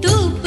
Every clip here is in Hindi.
धूप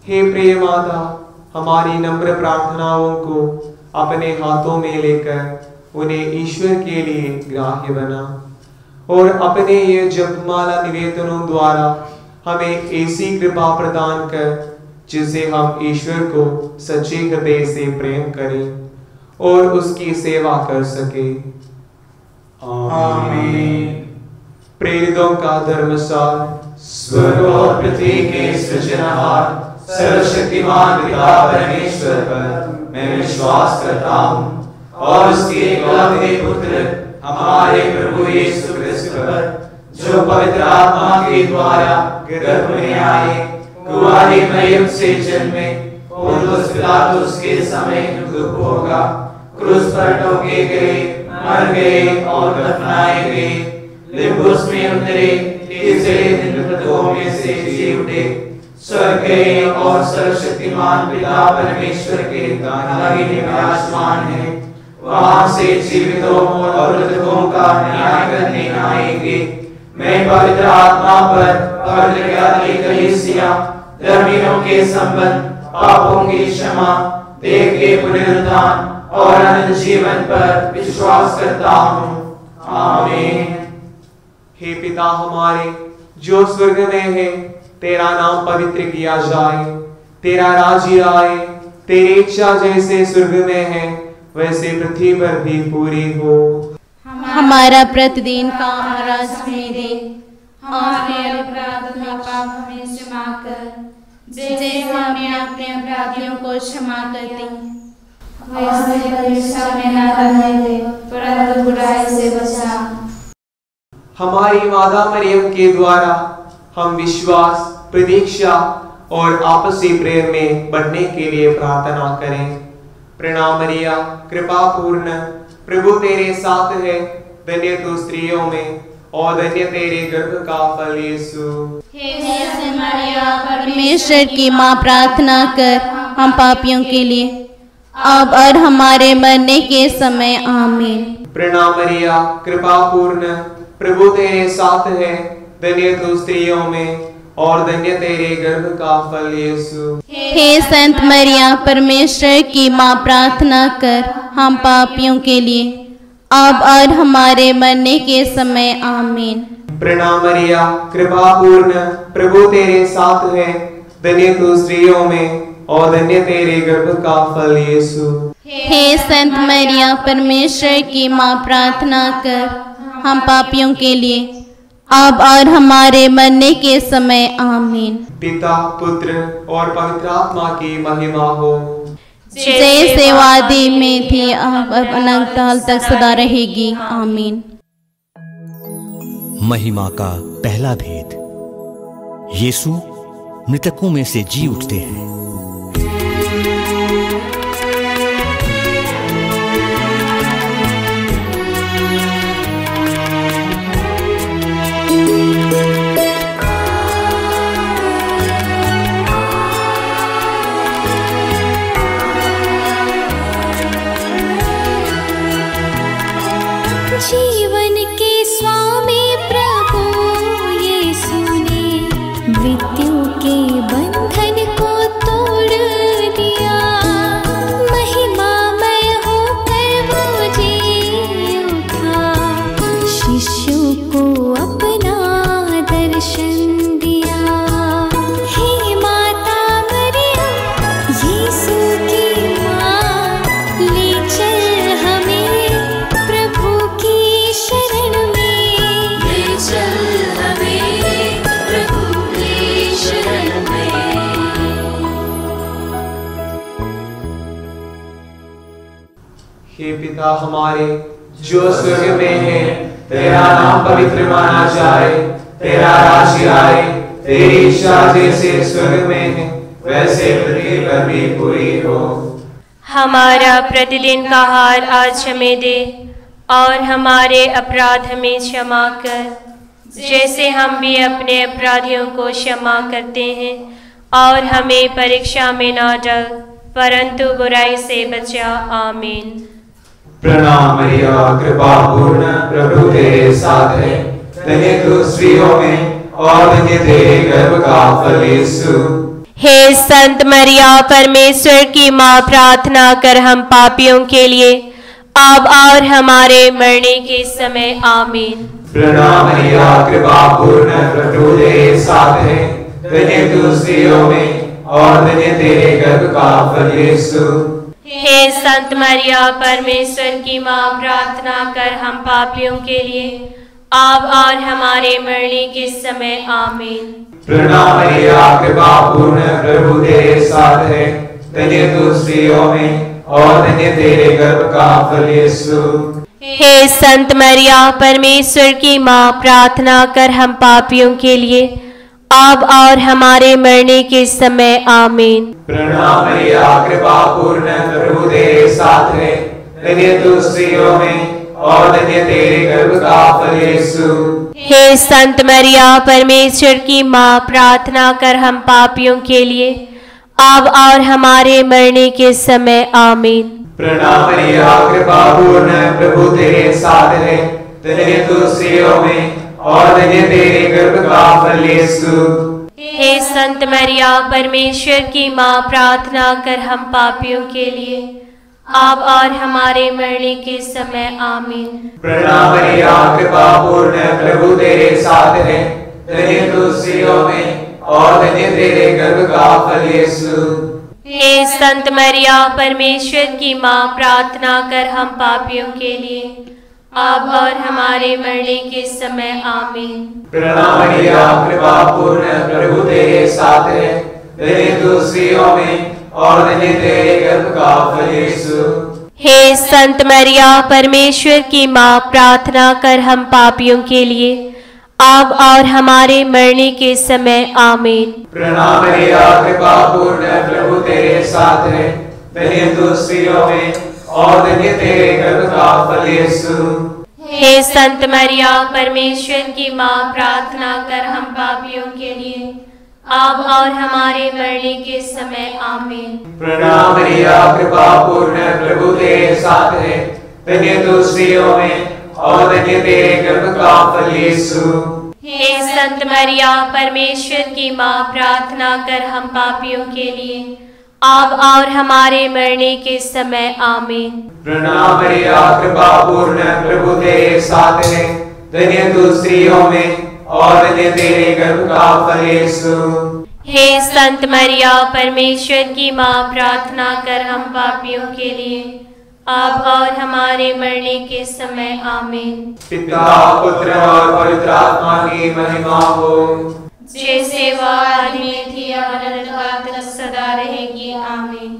हे प्रिय माता, हमारी नम्र प्रार्थनाओं को अपने हाथों में लेकर उन्हें ईश्वर के लिए ग्राह्य बना और अपने ये जपमाला निवेदनों द्वारा हमें ऐसी कृपा प्रदान कर जिसे हम ईश्वर को सच्चे हृदय से प्रेम करें और उसकी सेवा कर सके। आमीन। प्रेरितों का धर्मसार। स्वर्ग और पृथ्वी के सृजनहार सर्वशक्तिमान पिता परमेश्वर पर मैं विश्वास करता हूँ और उसके एकलौते पुत्र हमारे प्रभु यीशु क्रिस्त पर, जो पवित्र आत्मा के द्वारा गर्भ में आए, कुंवारी मरियम से जन्मे, पोंतियुस पिलातुस के समय दुख भोगा, क्रूस पर ठोके गए, मर गए और दफनाए गए, लिबुस में उतरे, तीसरे दिन मृतकों में से जी उठे, स्वर्ग गए और सर्वशक्तिमान पिता परमेश्वर के दाहिने विराजमान है, वहां से जीवितों और मृतकों का न्याय करने आएंगे। मैं पवित्र आत्मा पर पवित्र कैथोलिक कलीसिया, धर्मियों के संबंध, पापों की क्षमा, देह के पुनरुत्थान और अनंत जीवन पर विश्वास करता हूँ। आमीन। हे पिता हमारे जो स्वर्ग में है, तेरा नाम पवित्र किया जाए, तेरा राज्य आए, तेरी इच्छा जैसे स्वर्ग में है वैसे पृथ्वी पर भी पूरी हो। हमारा प्रतिदिन का आहार हमें दे और अपने अपराध में पाप हमें क्षमा कर, जैसे हमने अपने अपराधियों को क्षमा करते हैं, वैसे परीक्षा में न करने दे, परंतु बुराई से बचा। हमारी माता मरियम के द्वारा हम विश्वास, प्रतीक्षा और आपसी प्रेम में बढ़ने के लिए प्रार्थना करें। प्रणाम मरिया, कृपा पूर्ण, प्रभु तेरे साथ है, धन्य तू स्त्रियों में और धन्य तेरे गर्भ का फल यीशु। हे मरिया, परमेश्वर की माँ, प्रार्थना कर हम पापियों के लिए, अब और हमारे मरने के समय। आमीन। प्रणाम मरिया, कृपा पूर्ण, प्रभु तेरे साथ है, धन्य तू स्त्रियों में और धन्य तेरे गर्भ का फल यीशु। हे संत मरिया, परमेश्वर की माँ, प्रार्थना कर हम पापियों के लिए, अब और हमारे मरने के समय। आमीन। प्रणाम मरिया, कृपा पूर्ण, प्रभु तेरे साथ है, धन्य तू स्त्रियों में और धन्य तेरे गर्भ का फल यीशु। हे संत मरिया, परमेश्वर की माँ, प्रार्थना कर हम पापियों के लिए, अब और हमारे मरने के समय। आमीन। पिता, पुत्र और पवित्र आत्मा की महिमा हो, जैसे वादी में थी अब अनंत काल तक सदा रहेगी। आमीन। महिमा का पहला भेद। यीशु मृतकों में से जी उठते हैं। जीवन के स्वामी प्रभु यीशु ने मृत्यु के बंधन को तोड़ दिया, महिमामय होकर वो जी उठा, शिष्यों को अपना दर्शन दिया। हे माता मरियम, यीशु की माँ, ले चल हमें प्रभु की शरण में, ले चल हमें प्रभु की शरण में। हे पिता हमारे जो स्वर्ग में है, तेरा नाम पवित्र माना जाए, तेरा राज्य आए, तेरी इच्छा जैसे स्वर्ग में है वैसे पृथ्वी पर भी पूरी हो। हमारा प्रतिदिन का आहार आज हमें दे और हमारे अपराध हमें क्षमा कर, जैसे हम भी अपने अपराधियों को क्षमा करते हैं, और हमें परीक्षा में न डाल, परंतु बुराई से बचा। आमीन। प्रणाम मरिया, कृपा पूर्ण, प्रभु तेरे साथ है, धन्य तू स्त्रियों में और धन्य तेरे गर्भ का फल यीशु। हे संत मरिया परमेश्वर की माँ, प्रार्थना कर हम पापियों के लिए अब और हमारे मरने के समय आमीन। प्रणाम मरिया, कृपा पूर्ण, प्रभु तेरे साथ है, धन्य तू स्त्रियों में और धन्य तेरे गर्भ का फल यीशु। हे संत मरिया परमेश्वर की माँ, प्रार्थना कर हम पापियों के लिए अब और हमारे मरने के समय आमीन। प्रणाम मरिया, कृपा पूर्ण, प्रभु तेरे साथ है, धन्य तू स्त्रियों में और धन्य तेरे गर्भ का फल यीशु। हे संत मरिया परमेश्वर की माँ, प्रार्थना कर हम पापियों के लिए अब और हमारे मरने के समय आमीन। प्रणाम मरिया, कृपा पूर्ण, प्रभु तेरे साथ है, धन्य तू स्त्रियों में और धन्य तेरे गर्भ का फल यीशु। हे संत मरिया परमेश्वर की माँ, प्रार्थना कर हम पापियों के लिए अब और हमारे मरने के समय आमीन। प्रणाम मरिया, कृपा पूर्ण, प्रभु तेरे साथ है, धन्य तू स्त्रियों में और धन्य तेरे गर्भ का फल यीशु। हे संत मरिया परमेश्वर की माँ, प्रार्थना कर हम पापियों के लिए अब और हमारे मरने के समय आमीन। प्रणाम मरिया, कृपा पूर्ण, प्रभु तेरे साथ है, धन्य तू स्त्रियों में और धन्य तेरे गर्भ का फल यीशु। हे संत मरिया परमेश्वर की माँ, प्रार्थना कर हम पापियों के लिए अब और हमारे मरने के समय आमीन। प्रणाम मरिया, कृपा पूर्ण, प्रभु तेरे साथ है, धन्य तू स्त्रियों में और धन्य तेरे गर्भ का फल यीशु। हे संत मरिया परमेश्वर की माँ, प्रार्थना कर हम पापियों के लिए अब और हमारे मरने के समय आमीन। प्रणाम मरिया, कृपा पूर्ण, प्रभु तेरे साथ है, धन्य तू स्त्रियों में और धन्य तेरे गर्भ का फल यीशु। हे संत मरिया परमेश्वर की माँ, प्रार्थना कर हम पापियों के लिए अब और हमारे मरने के समय आमीन। प्रणाम मरिया, कृपा पूर्ण, प्रभु तेरे साथ है, धन्य तू स्त्रियों में और धन्य तेरे गर्भ का फल यीशु। हे संत मरिया परमेश्वर की माँ, प्रार्थना कर हम पापियों के लिए अब और हमारे मरने के समय आमीन। प्रणाम मरिया, कृपा पूर्ण, प्रभु तेरे साथ है, धन्य तू स्त्रियों में और धन्य तेरे गर्भ का फल यीशु। हे संत मरिया परमेश्वर की माँ, प्रार्थना कर हम पापियों के लिए अब और हमारे मरने के समय आमीन। पिता, पुत्र और पवित्र आत्मा की महिमा हो, जैसे वह आदि में थी अब अनंतकाल तक सदा रहेगी आमीन।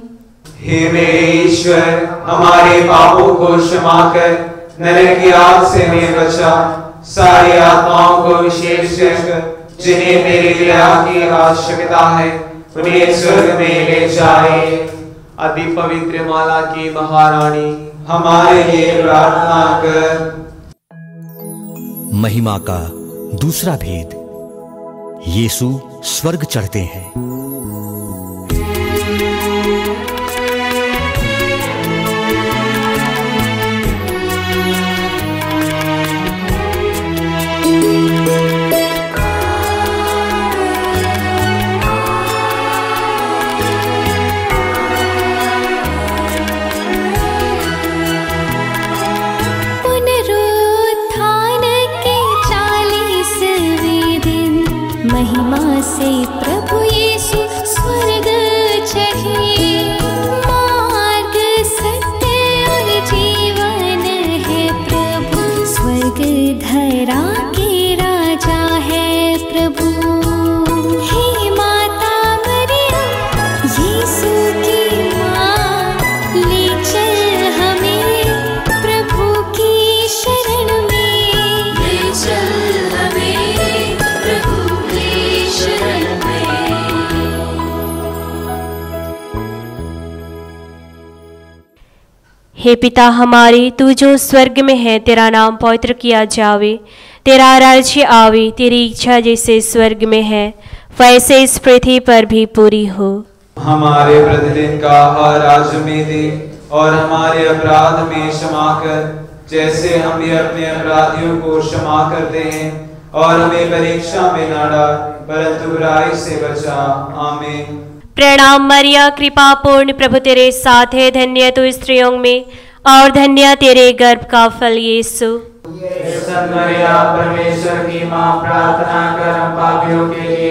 हे मेरे ईश्वर, हमारे पापों को क्षमा कर नरक की आग से हमें बचा, सारी आत्माओं को विशेषकर जिन्हें तेरी दया की आवश्यकता है उन्हें स्वर्ग में ले जाए। अति पवित्र माला की महारानी, हमारे लिए प्रार्थना कर। महिमा का दूसरा भेद, यीशु स्वर्ग चढ़ते हैं। महिमा से प्रभु यीशु स्वर्ग चढ़े। मार्ग, सत्य और जीवन है प्रभु, स्वर्ग धरा के राजा है प्रभु। हे माता मरियम यीशु की माँ, ले चल हमें प्रभु की शरण में, ले चल हमें प्रभु की शरण में। हे पिता हमारे, तू जो स्वर्ग में है, तेरा नाम पवित्र किया जावे, तेरा राज्य आवे, तेरी इच्छा जैसे स्वर्ग में है वैसे इस पृथ्वी पर भी पूरी हो। हमारे प्रतिदिन का आहार आज हमें दे और हमारे अपराध में क्षमा कर, जैसे हम भी अपने अपराधियों को क्षमा करते हैं, और हमें परीक्षा में न डाल परंतु बुराई से बचा। आमीन। प्रणाम मरिया, कृपा पूर्ण, प्रभु तेरे साथ है, धन्य तू स्त्रियों में और धन्य तेरे गर्भ का फल यीशु। संत मरिया परमेश्वर की माँ, प्रार्थना कर हम पापियों के लिए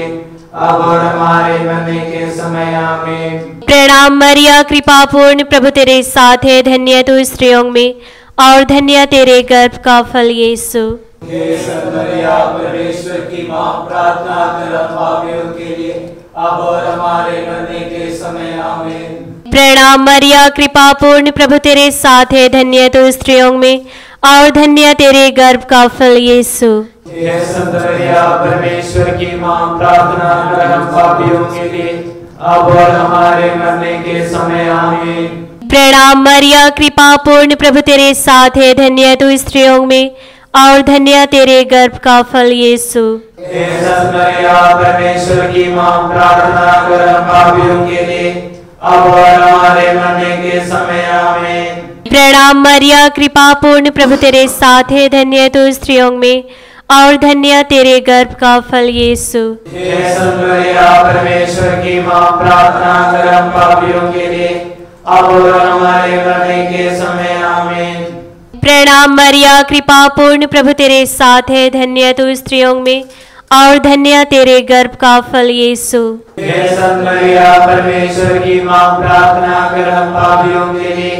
अब और हमारे मरने के समय आमीन। प्रणाम मरिया, कृपा पूर्ण, प्रभु तेरे साथ है, धन्य तू स्त्रियों में और धन्य तेरे गर्भ का फल यीशु। संत मरिया परमेश्वर की माँ, प्रार्थना कर हम पापियों के लिए अब और हमारे मरने के समय आमीन। प्रणाम मरिया, कृपा पूर्ण, प्रभु तेरे साथ है, धन्य तू स्त्रियों में और धन्य तेरे गर्भ का फल यीशु। संत मरिया परमेश्वर की माँ, प्रार्थना कर हम पापियों के लिए अब और हमारे मरने के समय आमीन। प्रणाम मरिया, कृपा पूर्ण, प्रभु तेरे साथ है, धन्य तू स्त्रियों में और धन्य तेरे गर्भ का फल यीशु। संत मरिया परमेश्वर की माँ, प्रार्थना कर हम पापियों के लिए अब और हमारे मरने के समय आमीन। प्रणाम मरिया, कृपा पूर्ण, प्रभु तेरे साथ है, धन्य तू स्त्रियों में और धन्य तेरे गर्भ का फल यीशु। संत मरिया परमेश्वर की माँ, प्रार्थना कर हम पापियों के लिए अब और हमारे मरने के समय आमीन। प्रणाम मरिया, कृपा पूर्ण, प्रभु तेरे साथ है, धन्य तू स्त्रियों में और धन्य तेरे गर्भ का फल यीशु। संत मरिया परमेश्वर की माँ, प्रार्थना कर हम पापियों के लिए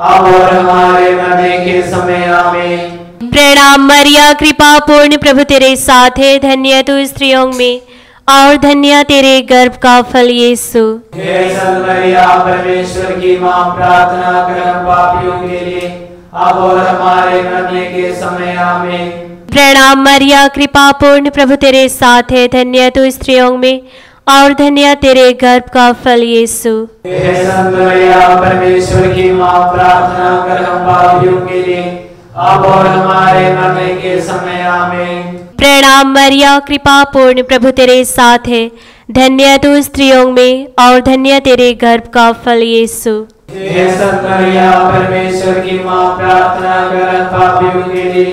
अब और हमारे मरने के समय आमीन। प्रणाम मरिया, कृपा पूर्ण, प्रभु तेरे साथ है, धन्य तू स्त्रियों में और धन्य तेरे गर्भ का फल यीशु। संत मरिया परमेश्वर की माँ, प्रार्थना कर हम पापियों के लिए अब और हमारे मरने के समय आमीन। प्रणाम मरिया, कृपा पूर्ण, प्रभु तेरे साथ है, धन्य तू स्त्रियों में और धन्य तेरे गर्भ का फल यीशु। संत मरिया परमेश्वर की माँ, प्रार्थना कर हम पापियों के लिए अब और हमारे मरने के समय आमीन। प्रणाम मरिया, कृपा पूर्ण, प्रभु तेरे साथ है, धन्य तू स्त्रियों में और धन्य तेरे गर्भ का फल यीशु। संत मरिया परमेश्वर की माँ, प्रार्थना कर हम पापियों के लिए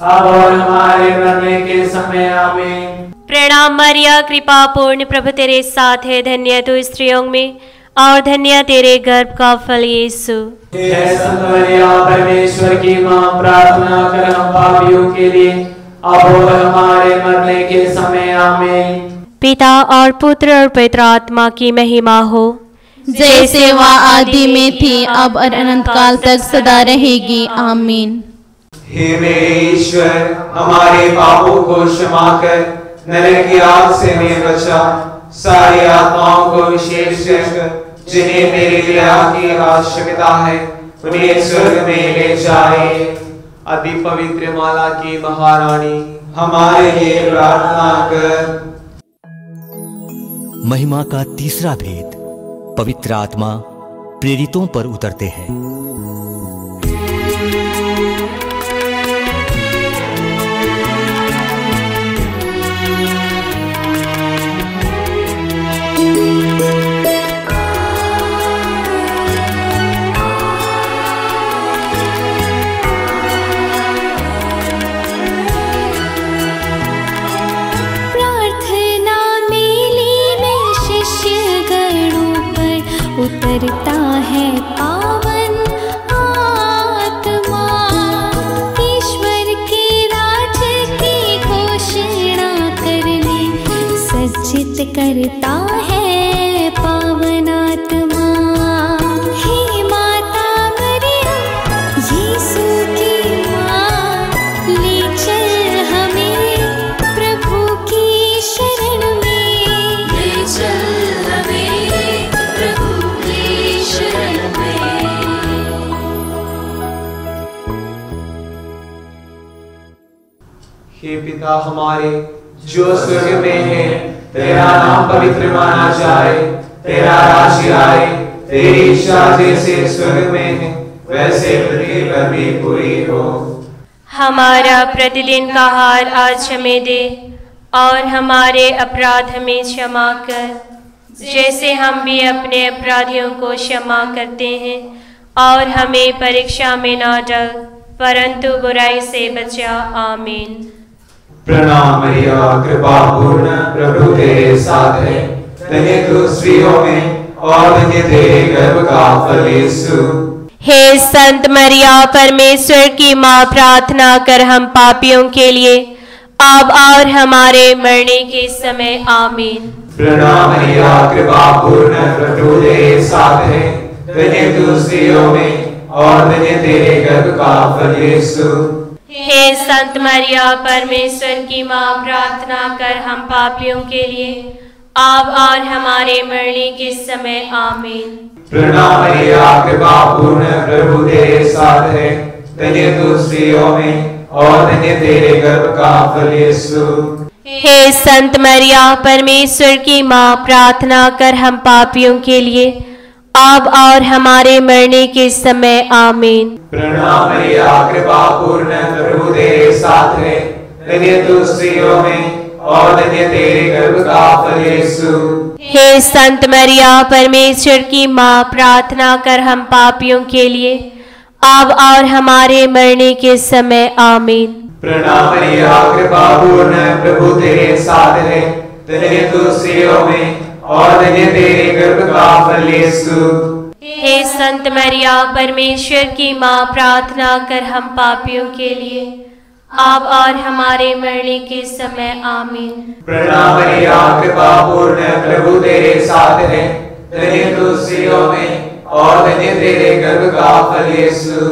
अब और हमारे मरने के समय आमीन। प्रणाम मरिया, कृपा पूर्ण, प्रभु तेरे साथ है, धन्य तू स्त्रियों में और धन्य तेरे गर्भ का फल यीशु। संत मरिया परमेश्वर की माँ, प्रार्थना कर हम पापियों के लिए अब और हमारे मरने के समय आमीन। पिता और पुत्र और पवित्र आत्मा की महिमा हो, जैसे वह आदि में थी अब और अनंत काल तक सदा रहेगी। आमीन। हे मेरे ईश्वर, हमारे पापों को क्षमा कर नरक की आग से हमें बचा, सारी आत्माओं को विशेषकर जिन्हें तेरी दया की आवश्यकता है उन्हें स्वर्ग में ले जाए। अति पवित्र माला की महारानी, हमारे लिए प्रार्थना कर। महिमा का तीसरा भेद, पवित्र आत्मा प्रेरितों पर उतरते हैं। उतरता है पावन आत्मा, ईश्वर के राज की घोषणा करने सज्जित करता है पावन आत्मा। हे माता मरियम, यीशु की माँ, ले चल हमें प्रभु की शरण में, ले चल हमें प्रभु की शरण में। हे पिता हमारे जो स्वर्ग में है, तेरा नाम पवित्र माना जाए, तेरा राज्य आए, तेरी इच्छा जैसे स्वर्ग में है वैसे पृथ्वी पर भी पूरी हो। हमारा प्रतिदिन का आहार आज हमें दे और हमारे अपराध हमें क्षमा कर, जैसे हम भी अपने अपराधियों को क्षमा करते हैं, और हमें परीक्षा में न डाल परंतु बुराई से बचा। आमीन। प्रणाम मरिया, कृपा पूर्ण, प्रभु तेरे साथ है, धन्य तू स्त्रियों में और धन्य तेरे गर्भ का फल यीशु। हे संत मरिया परमेश्वर की माँ, प्रार्थना कर हम पापियों के लिए अब और हमारे मरने के समय आमीन। प्रणाम मरिया, कृपा पूर्ण, प्रभु तेरे साथ है, धन्य तू स्त्रियों में और धन्य तेरे गर्भ का फल यीशु। हे संत मरिया परमेश्वर की माँ, प्रार्थना कर हम पापियों के लिए अब और हमारे मरने के समय आमीन। प्रणाम मरिया, कृपा पूर्ण, प्रभु तेरे साथ है, धन्य तू स्त्रियों में और धन्य तेरे गर्भ का फल यीशु। हे संत मरिया परमेश्वर की माँ, प्रार्थना कर हम पापियों के लिए अब और हमारे मरने के समय आमीन। प्रणाम मरिया, कृपा पूर्ण, प्रभु तेरे साथ है, धन्य तू स्त्रियों में और धन्य तेरे गर्भ का फल यीशु। हे संत मरिया परमेश्वर की माँ, प्रार्थना कर हम पापियों के लिए अब और हमारे मरने के समय आमीन। प्रणाम मरिया, कृपा पूर्ण, प्रभु तेरे साथ है, धन्य तू स्त्रियों में और धन्य तेरे गर्भ का फल यीशु। हे संत मरिया परमेश्वर की माँ, प्रार्थना कर हम पापियों के लिए अब और हमारे मरने के समय आमीन। प्रणाम मरिया, कृपा पूर्ण, प्रभु तेरे साथ है, धन्य तू स्त्रियों में और धन्य तेरे गर्भ का फल यीशु।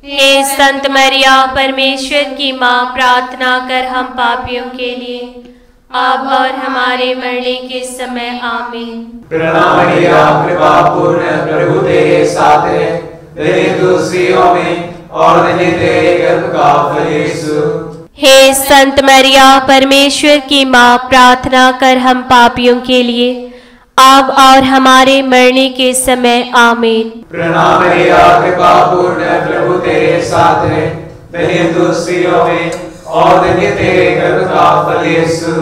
हे संत मरिया परमेश्वर की माँ, प्रार्थना कर हम पापियों के लिए अब और हमारे मरने के समय आमीन। प्रणाम मरिया, कृपा पूर्ण, प्रभु तेरे साथ है, धन्य तू स्त्रियों में और धन्य तेरे गर्भ का फल यीशु। हे संत मरिया परमेश्वर की माँ, प्रार्थना कर हम पापियों के लिए अब और हमारे मरने के समय आमीन। प्रणाम मरिया, कृपा पूर्ण, प्रभु तेरे साथ है, धन्य तू स्त्रियों में और धन्य तेरे गर्भ का फल यीशु।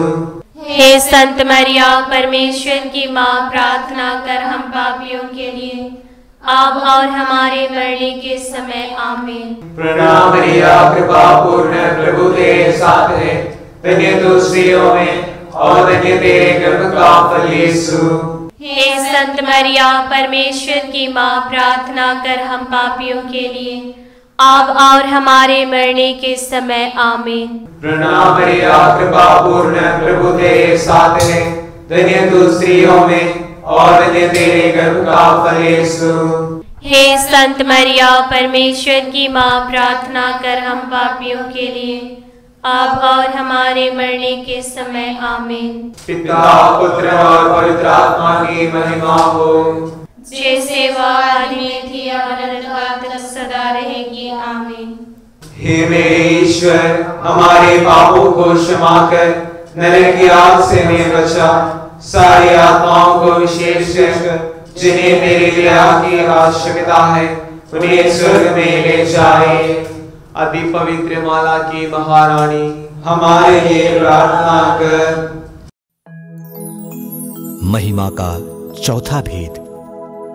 हे संत मरिया परमेश्वर की माँ, प्रार्थना कर हम पापियों के लिए अब और हमारे मरने के समय आमीन। प्रणाम मरिया, कृपा पूर्ण, प्रभु तेरे साथ है, धन्य तू स्त्रियों में और धन्य तेरे गर्भ का फल यीशु। हे संत मरिया परमेश्वर की माँ, प्रार्थना कर हम पापियों के लिए अब और हमारे मरने के समय आमीन। प्रणाम मरिया, कृपा पूर्ण, प्रभु तेरे साथ है, धन्य तू स्त्रियों में और धन्य तेरे गर्भ का फल यीशु। हे संत मरिया परमेश्वर की माँ, प्रार्थना कर हम पापियों के लिए अब और हमारे मरने के समय आमीन। पिता, पुत्र और पवित्र आत्मा की महिमा हो, जैसे वह आदि में थी और अनंतकाल तक सदा रहेगी आमीन। हे मेरे ईश्वर, हमारे पापों को क्षमा कर नरक की आग से हमें बचा, सारी आत्माओं को विशेषकर जिन्हें तेरी दया की आवश्यकता है उन्हें स्वर्ग में ले जाए। अति पवित्र माला की महारानी, हमारे लिए प्रार्थना कर। महिमा का चौथा भेद,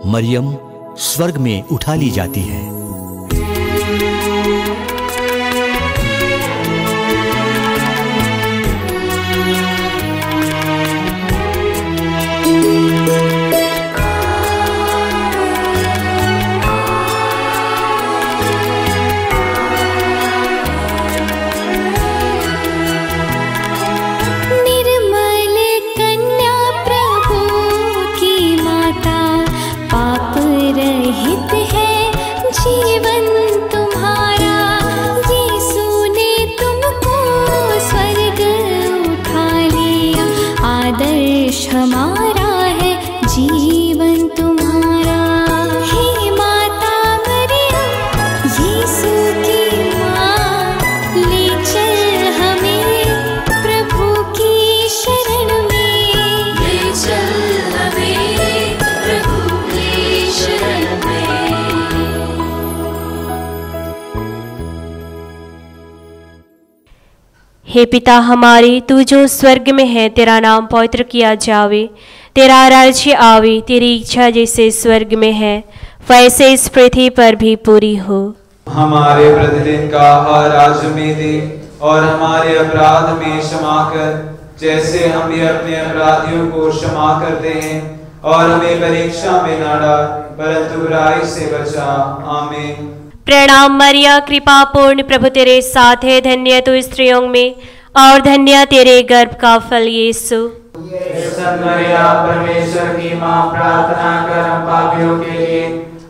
मरियम स्वर्ग में उठा ली जाती है। हे पिता हमारे, तू जो स्वर्ग में है, तेरा नाम पवित्र किया जावे, तेरा राज्य आवे, तेरी इच्छा जैसे स्वर्ग में है वैसे इस पृथ्वी पर भी पूरी हो। हमारे प्रतिदिन का आहार आज हमें दे और हमारे अपराध में क्षमा कर, जैसे हम भी अपने अपराधियों को क्षमा करते हैं, और हमें परीक्षा में न डाल, परंतु बुराई से बचा। आमीन। प्रणाम मरिया, कृपा पूर्ण, प्रभु तेरे साथ है, धन्य तू स्त्रियों में और धन्य तेरे गर्भ का फल यीशु। मरिया परमेश्वर की माँ, प्रार्थना कर हम पापियों के लिए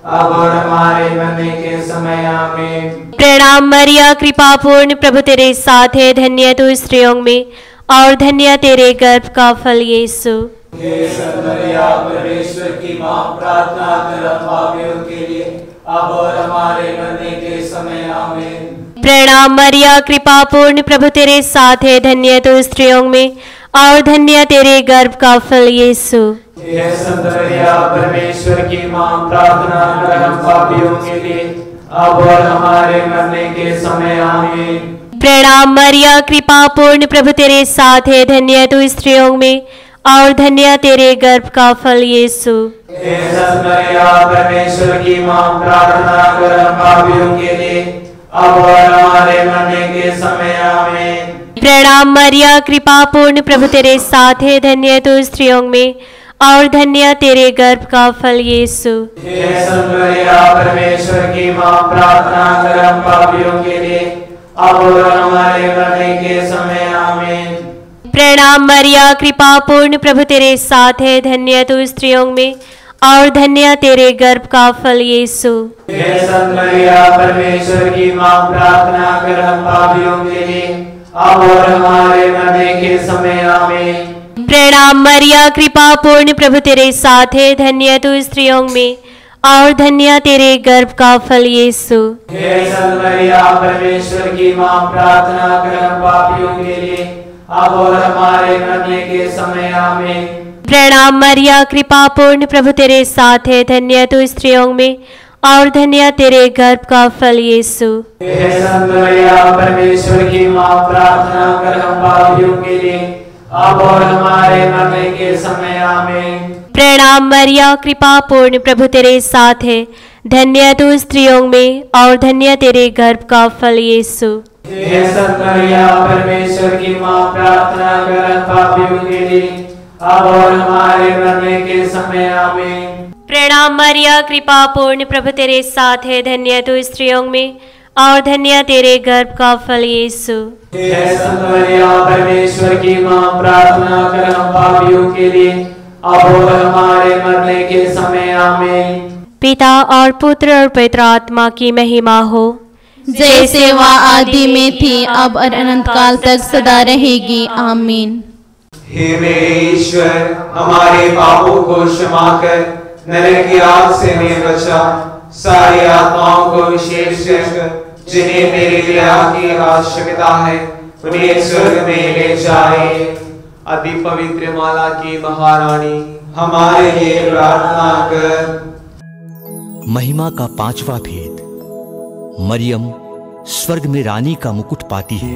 अब और हमारे मरने के समय। आमीन। प्रणाम मरिया, कृपा पूर्ण, प्रभु तेरे साथ है, धन्य तू स्त्रियों में और धन्य तेरे गर्भ का फल यीशु। मरिया परमेश्वर की माँ, प्रार्थना कर हम पापियों के लिए अब और हमारे मरने के समय। आमीन। प्रणाम मरिया, कृपा पूर्ण, प्रभु तेरे साथ है, धन्य तू स्त्रियों में और धन्य तेरे गर्भ का फल यीशु। मरिया परमेश्वर की माँ, प्रार्थना कर हम पापियों के लिए अब और हमारे मरने के समय। आमीन। प्रणाम मरिया, कृपा पूर्ण, प्रभु तेरे साथ है, धन्य तू स्त्रियों में और धन्य तेरे गर्भ का फल यीशु। मरिया परमेश्वर की माँ, प्रार्थना कर हम पापियों के लिए अब और हमारे मरने के समय। आमीन। प्रणाम मरिया, कृपा पूर्ण, प्रभु तेरे साथ है, धन्य तू स्त्रियों में और धन्य तेरे गर्भ का फल यीशु। मरिया परमेश्वर की माँ, प्रार्थना कर हम पापियों के लिए अब और हमारे मरने के समय। आमीन। प्रणाम मरिया, कृपा पूर्ण, प्रभु तेरे साथ है, धन्य तू स्त्रियों में और धन्य तेरे गर्भ का फल यीशु। मरिया परमेश्वर की माँ, प्रार्थना कर हम पापियों के लिए अब और हमारे मरने के समय। आमीन। प्रणाम मरिया, कृपा पूर्ण, प्रभु तेरे साथ है, धन्य तू स्त्रियों में और धन्य तेरे गर्भ का फल यीशु। मरिया परमेश्वर की माँ, प्रार्थना कर हम पापियों के लिए अब और हमारे मरने के समय। आमीन। प्रणाम मरिया, कृपा पूर्ण, प्रभु तेरे साथ है, धन्य तू स्त्रियों में और धन्य तेरे गर्भ का फल यीशु। मरिया परमेश्वर की माँ, प्रार्थना कर हम पापियों के लिए अब और हमारे मरने के समय। आमीन। प्रणाम मरिया, कृपा पूर्ण, प्रभु तेरे साथ है, धन्य तू स्त्रियों में और धन्य तेरे गर्भ का फल यीशु। मरिया परमेश्वर की माँ, प्रार्थना कर हम पापियों के लिए अब और हमारे मरने के समय। आमीन। प्रणाम मरिया, कृपा पूर्ण, प्रभु तेरे साथ है, धन्य तू स्त्रियों में और धन्य तेरे गर्भ का फल यीशु। मरिया परमेश्वर की माँ, प्रार्थना कर हम पापियों के लिए अब और हमारे मरने के समय। आमीन। पिता और पुत्र और पवित्र आत्मा की महिमा हो, जैसे वह आदि में थी अब और अनंत काल तक सदा रहेगी। आमीन। हे मेरे ईश्वर, हमारे पापों को क्षमा कर नरक की आग से हमें बचा, सारी आत्माओं को विशेषकर जिन्हें मेरे दया की आवश्यकता है उन्हें स्वर्ग में ले जाए। अति पवित्र माला की महारानी, हमारे लिए प्रार्थना कर। महिमा का पांचवा भेद, मरियम स्वर्ग में रानी का मुकुट पाती है।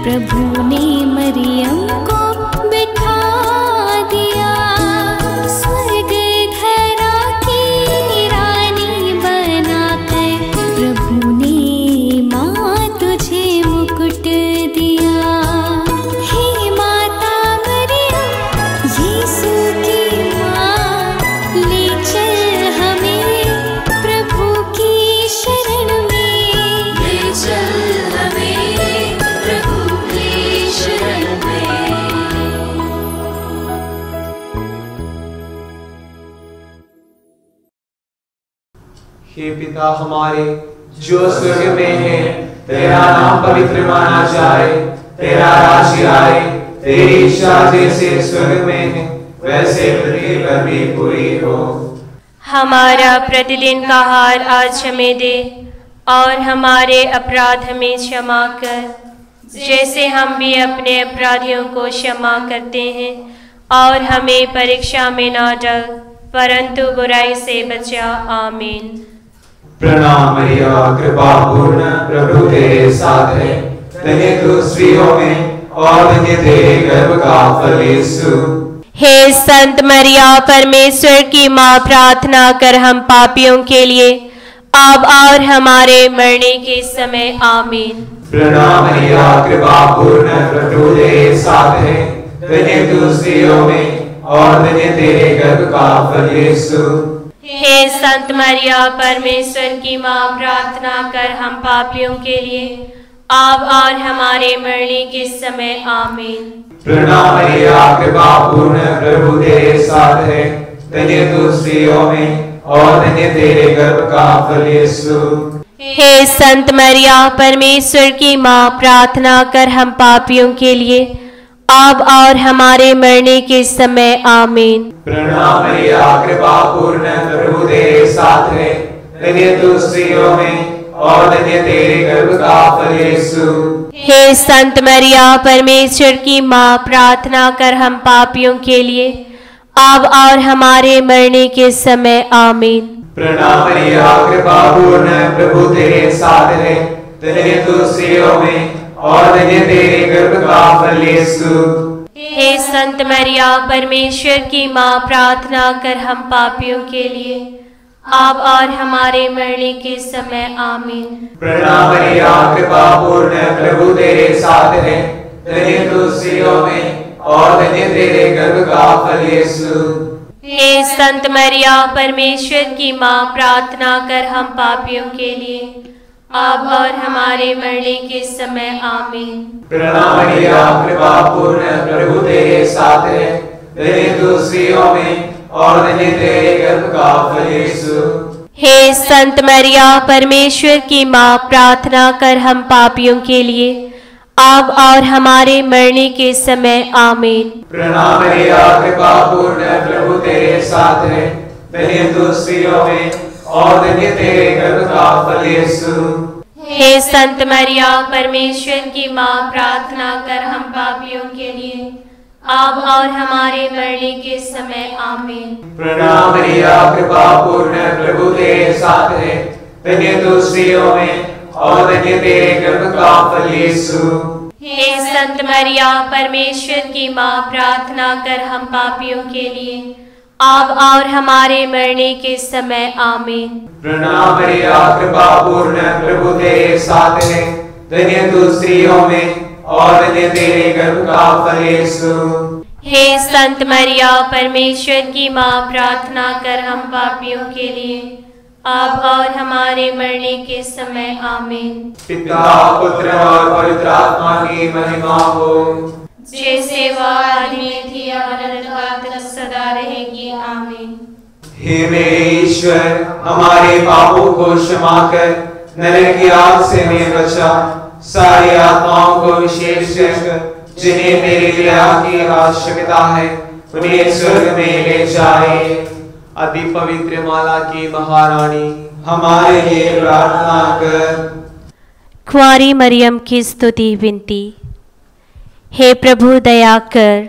प्रभु ने मरियम को बिठा दिया, स्वर्ग धरा की रानी बनाकर प्रभु ने माँ तुझे मुकुट दिया। हे माता मरियम यीशु की माँ, ले चल हमें प्रभु की शरण में, ले चल हमें प्रभु की शरण में। हे पिता हमारे जो स्वर्ग में है, तेरा नाम पवित्र माना जाए, तेरा राज्य आए, तेरी इच्छा जैसे स्वर्ग में है वैसे पृथ्वी पर भी पूरी हो। हमारा प्रतिदिन का आहार आज हमें दे और हमारे अपराध हमें क्षमा कर, जैसे हम भी अपने अपराधियों को क्षमा करते हैं, और हमें परीक्षा में न डाल परंतु बुराई से बचा। आमीन। प्रणाम मरिया, कृपा पूर्ण, प्रभु तेरे साथ है। धन्य तू स्त्रियों में और धन्य तेरे गर्भ का फल यीशु। हे संत मरिया, परमेश्वर की माँ, प्रार्थना कर हम पापियों के लिए अब और हमारे मरने के समय आमीन। प्रणाम मरिया, कृपा पूर्ण, प्रभु तेरे साथ है। धन्य तू स्त्रियों में और धन्य तेरे गर्भ का फल यीशु। हे संत मरिया, परमेश्वर की माँ, प्रार्थना कर हम पापियों के लिए अब और हमारे मरने के समय आमीन। प्रणाम मरिया, कृपा पूर्ण, प्रभु तेरे साथ है। धन्य तू स्त्रियों में और धन्य तेरे गर्भ का फल यीशु। हे संत मरिया, परमेश्वर की माँ, प्रार्थना कर हम पापियों के लिए अब और हमारे मरने के समय आमीन। प्रणाम मरिया, कृपा पूर्ण, प्रभु तेरे साथ है। धन्य तू स्त्रियों में और धन्य तेरे गर्भ का फल यीशु। हे संत मरिया, परमेश्वर की माँ, प्रार्थना कर हम पापियों के लिए अब और हमारे मरने के समय आमीन। प्रणाम मरिया, कृपा पूर्ण, प्रभु तेरे साथ है। धन्य तू स्त्रियों में और धन्य तेरे गर्भ का फल यीशु। हे संत मरिया, परमेश्वर की माँ, प्रार्थना कर हम पापियों के लिए अब और हमारे मरने के समय आमीन। प्रणाम मरिया, कृपा पूर्ण, प्रभु तेरे साथ है। धन्य तू स्त्रियों में और धन्य तेरे गर्भ का फल यीशु। हे संत मरिया, परमेश्वर की माँ, प्रार्थना कर हम पापियों के लिए अब और हमारे मरने के समय आमीन। प्रणाम मरिया, कृपा पूर्ण, प्रभु तेरे साथ है। धन्य तू स्त्रियों में और धन्य तेरे गर्भ का फल यीशु। हे संत मरिया, परमेश्वर की माँ, प्रार्थना कर हम पापियों के लिए अब और हमारे मरने के समय आमीन। प्रणाम मरिया, कृपा पूर्ण, प्रभु तेरे साथ है। धन्य तू स्त्रियों में और धन्य तेरे गर्भ का फल यीशु। हे संत मरिया, परमेश्वर की माँ, प्रार्थना कर हम पापियों के लिए अब और हमारे मरने के समय आमीन। प्रणाम मरिया, कृपा पूर्ण, प्रभु तेरे साथ है। धन्य तू स्त्रियों में और धन्य तेरे गर्भ का फल यीशु। हे संत मरिया, परमेश्वर की माँ, प्रार्थना कर हम पापियों के लिए अब और हमारे मरने के समय आमीन। प्रणाम मरिया, कृपा पूर्ण, प्रभु तेरे साथ है। धन्य तू स्त्रियों में और धन्य तेरे गर्भ का फल यीशु। हे संत मरिया, परमेश्वर की माँ, प्रार्थना कर हम पापियों के लिए अब और हमारे मरने के समय आमीन। पिता, पुत्र और पवित्र आत्मा की महिमा हो, जैसे वह आदि में थी और अनंतकाल तक सदा रहेगी आमीन। हे मेरे ईश्वर, हमारे पापों को क्षमा कर नरक की आग से हमें बचा। सारी आत्माओं को विशेषकर जिन्हें तेरी दया की आवश्यकता है उन्हें स्वर्ग में ले जाए। अति पवित्र माला की महारानी, हमारे लिए प्रार्थना कर। कुंवारी मरियम की स्तुति विनती। हे प्रभु दया कर,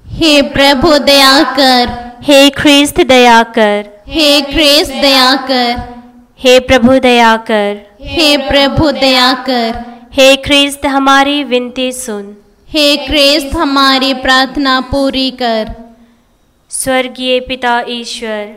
हे प्रभु दया कर, हे ख्रिस्त दया कर, हे ख्रिस्त दया कर, हे प्रभु दया कर, हे प्रभु दया कर, हे ख्रिस्त हमारी विनती सुन, हे ख्रिस्त हमारी प्रार्थना पूरी कर। स्वर्गीय पिता ईश्वर,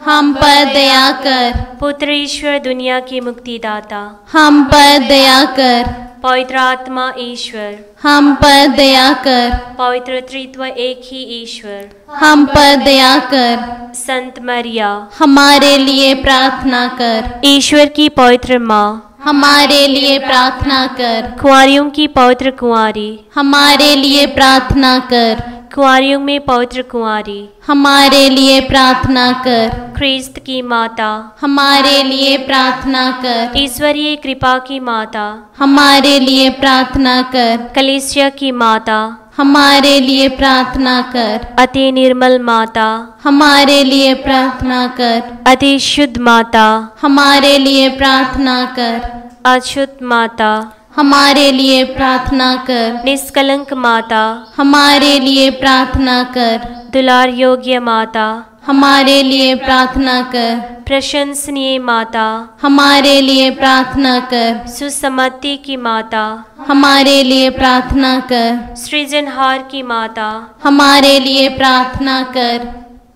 हम पर दया कर, पुत्र ईश्वर दुनिया की मुक्तिदाता, हम पर दया कर, पवित्र आत्मा ईश्वर, हम पर दया कर, पवित्र त्रित्व एक ही ईश्वर, हम पर दया कर, संत मरिया, हमारे लिए प्रार्थना कर, ईश्वर की पवित्र माँ, हमारे लिए प्रार्थना कर, कुंवारियों की पवित्र कुंवारी, हमारे लिए प्रार्थना कर, कुंवारियों में पवित्र कुंवारी, हमारे लिए प्रार्थना कर, ख्रिस्त की माता, हमारे लिए प्रार्थना कर, ईश्वरीय कृपा की माता, हमारे लिए प्रार्थना कर, कलीसिया की माता, हमारे लिए प्रार्थना कर, अति निर्मल माता, हमारे लिए प्रार्थना कर, अति शुद्ध माता, हमारे लिए प्रार्थना कर, अशुद्ध माता, हमारे लिए प्रार्थना कर, निष्कलंक माता, हमारे लिए प्रार्थना कर, दुलार योग्य माता, हमारे लिए प्रार्थना कर, प्रशंसनीय माता, हमारे लिए प्रार्थना कर। सुसम्मति की माता, हमारे लिए प्रार्थना कर। सृजनहार की माता, हमारे लिए प्रार्थना कर।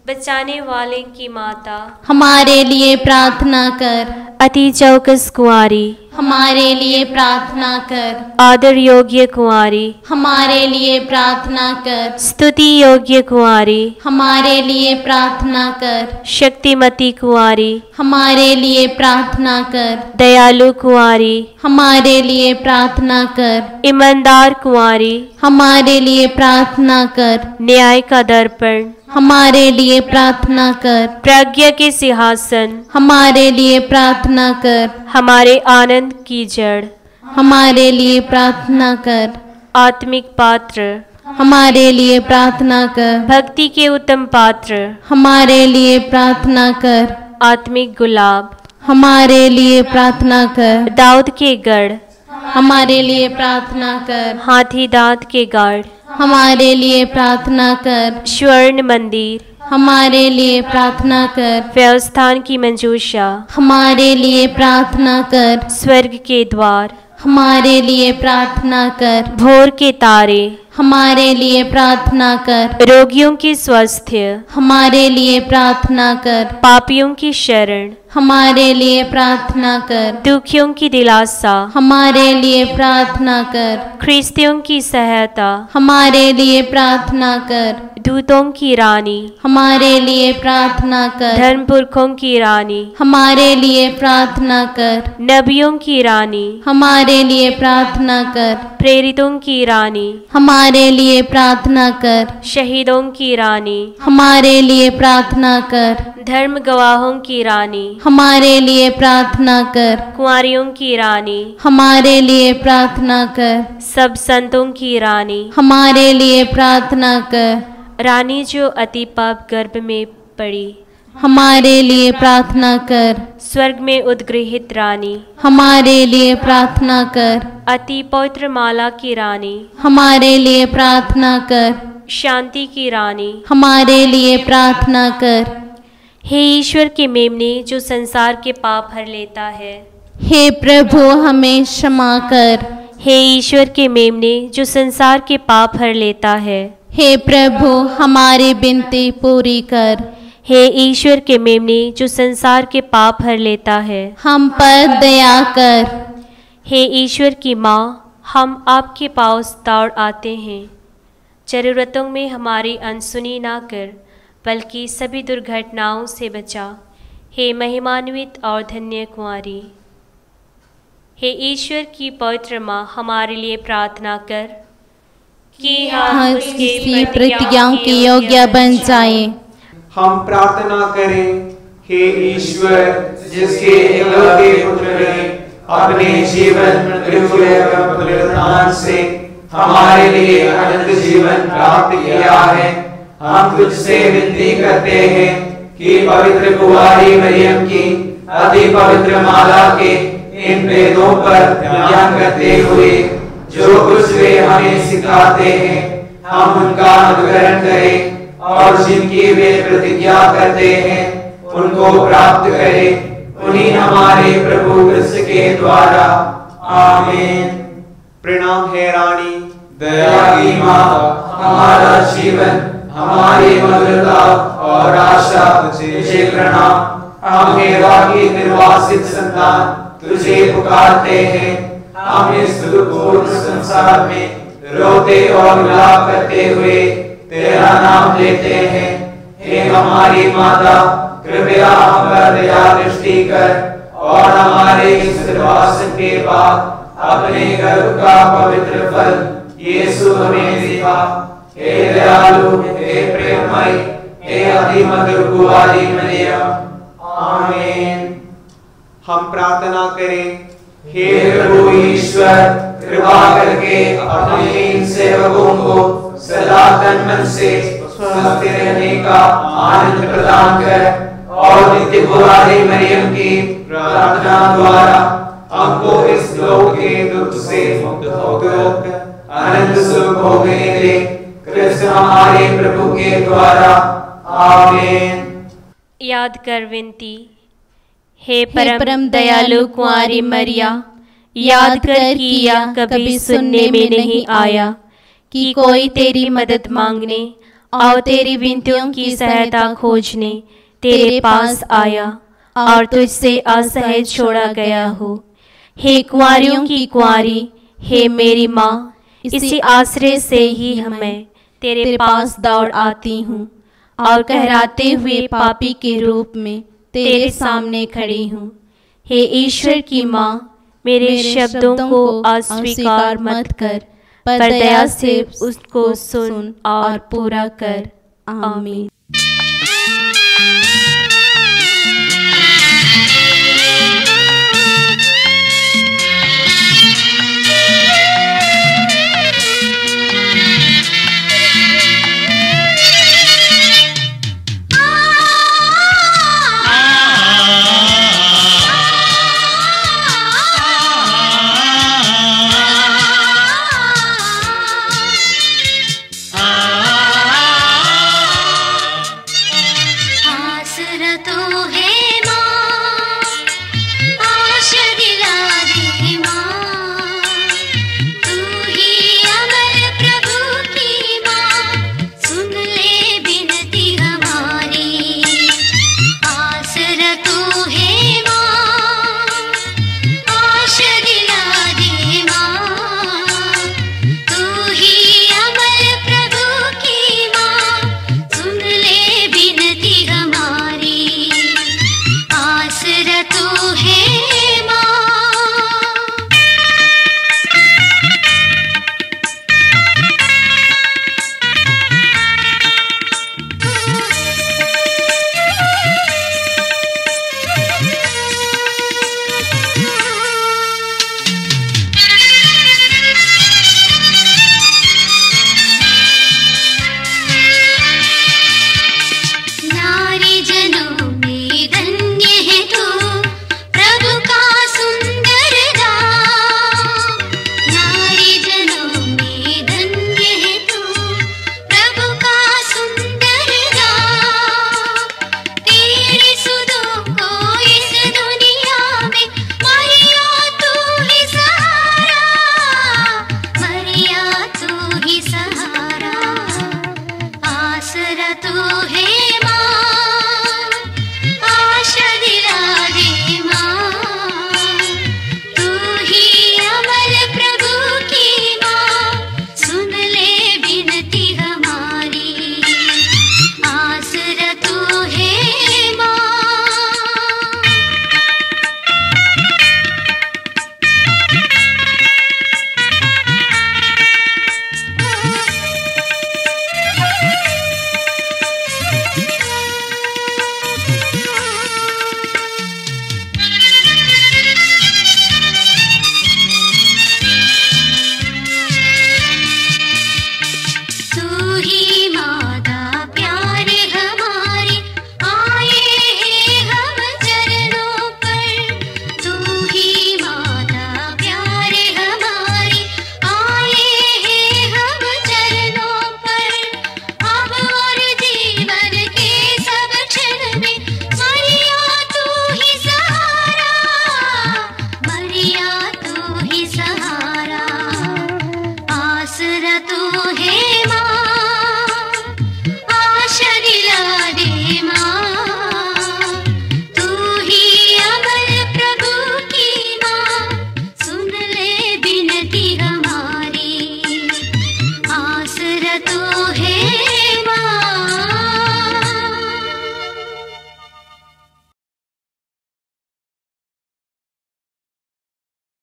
बचाने वाले की माता, हमारे लिए प्रार्थना कर। अति चौकस कुंवारी, हमारे लिए प्रार्थना कर। आदर योग्य कुंवारी, हमारे लिए प्रार्थना कर। स्तुति योग्य कुंवारी, हमारे लिए प्रार्थना कर। शक्तिमती कुंवारी, हमारे लिए प्रार्थना कर। दयालु कुंवारी, हमारे लिए प्रार्थना कर। ईमानदार कुंवारी, हमारे लिए प्रार्थना कर। न्याय का दर्पण, हमारे लिए प्रार्थना कर। प्रज्ञा के सिंहासन, हमारे लिए प्रार्थना कर। हमारे आनंद की जड़, हमारे लिए प्रार्थना कर। आत्मिक पात्र, हमारे लिए प्रार्थना कर। भक्ति के उत्तम पात्र, हमारे लिए प्रार्थना कर। आत्मिक गुलाब, हमारे लिए प्रार्थना कर। दाऊद के गढ़, हमारे लिए प्रार्थना कर। हाथी दांत के गढ़, हमारे लिए प्रार्थना कर। स्वर्ण मंदिर, हमारे लिए प्रार्थना कर। व्यवस्थान की मंजूषा, हमारे लिए प्रार्थना कर। स्वर्ग के द्वार, हमारे लिए प्रार्थना कर। भोर के तारे, हमारे लिए प्रार्थना कर। रोगियों की स्वास्थ्य, हमारे लिए प्रार्थना कर। पापियों की शरण, हमारे लिए प्रार्थना कर। दुखियों की दिलासा, हमारे लिए प्रार्थना कर। ख्रिस्तियों की सहायता, हमारे लिए प्रार्थना कर। दूतों की रानी, हमारे लिए प्रार्थना कर। धर्म पुरखों की रानी, हमारे लिए प्रार्थना कर। नबियों की रानी, हमारे लिए प्रार्थना कर। प्रेरितों की रानी, हमारे लिए प्रार्थना कर। शहीदों की रानी, हमारे लिए प्रार्थना कर। धर्म गवाहों की रानी, हमारे लिए प्रार्थना कर। कुंवारियों की रानी, हमारे लिए प्रार्थना कर। सब संतों की रानी, हमारे लिए प्रार्थना कर। रानी जो अति पाप गर्भ में पड़ी, हमारे लिए प्रार्थना कर। स्वर्ग में उद्गृहित रानी, हमारे लिए प्रार्थना कर। अति पवित्र माला की रानी, हमारे लिए प्रार्थना कर। शांति की रानी, हमारे लिए प्रार्थना कर। हे ईश्वर के मेमने जो संसार के पाप हर लेता है, हे प्रभु हमें क्षमा कर। हे ईश्वर के मेमने जो संसार के पाप हर लेता है, हे प्रभु हमारी विनती पूरी कर। हे ईश्वर के मेमने जो संसार के पाप हर लेता है, हम पर दया कर। हे ईश्वर की माँ, हम आपके पास दौड़ आते हैं। जरूरतों में हमारी अनसुनी ना कर, बल्कि सभी दुर्घटनाओं से बचा। हे महिमान्वित और धन्य कुंवारी, हे ईश्वर की पवित्र माँ, हमारे लिए प्रार्थना कर कि हम उसकी प्रतिज्ञाओं की योग्य बन जाए। हम प्रार्थना करें। हे ईश्वर, जिसके इकलौते पुत्र ने अपने जीवन मृत्यु एवं पुनरुत्थान से हमारे लिए अनंत जीवन प्राप्त किया है, हम तुझसे विनती करते हैं कि पवित्र कुंवारी मरियम की अति पवित्र माला के इन वेदों पर ध्यान करते हुए जो कुछ वे हमें सिखाते हैं, हम उनका अनुकरण करें और जिनकी वे प्रतिज्ञा करते हैं उनको प्राप्त करें। उन्हीं हमारे प्रभु क्रिस्त के द्वारा। आमीन। प्रणाम है रानी, दया की माँ, हमारा जीवन, हमारी मधुरता और आशा तुझे प्रणाम। हम हेवा की निर्वासित संतान तुझे पुकारते हैं। हम इस दुखपूर्ण संसार में रोते और विलाप करते हुए तेरा नाम लेते हैं। हे हमारी माता, कृपया हम पर दया दृष्टि कर और हमारे इस निर्वासन के बाद अपने गर्भ का पवित्र फल यीशु हमें दिया। हे दयालु, हे प्रेममय, हे अति मधुर कुंवारी मरियम। आमीन। हम प्रार्थना करें। हे प्रभु ईश्वर, कृपा करके अपने इन सेवकों को सदा तन मन से स्वस्थ रहने का आनंद प्रदान कर और नित्य कुंवारी मरियम की प्रार्थना द्वारा हमको इस लोक के दुख से मुक्त होकर अनंत सुख भोगने दे। कृष्ण हमारे प्रभु के द्वारा। आमीन। याद कर विनती, हे परम दयालु कुंवारी मरिया, याद कर कि यह कभी सुनने में नहीं आया कि कोई तेरी मदद मांगने और तेरी विनतियों की सहायता खोजने तेरे पास आया और तुझसे असहज छोड़ा गया हो। हे कुंवारियों की कुंवारी, हे मेरी माँ, इसी आश्रय से ही मैं तेरे पास दौड़ आती हूँ और कहराते हुए पापी के रूप में तेरे सामने खड़ी हूँ। हे ईश्वर की माँ, मेरे शब्दों को अस्वीकार मत कर, पर दया से उसको सुन और पूरा कर। आमीन।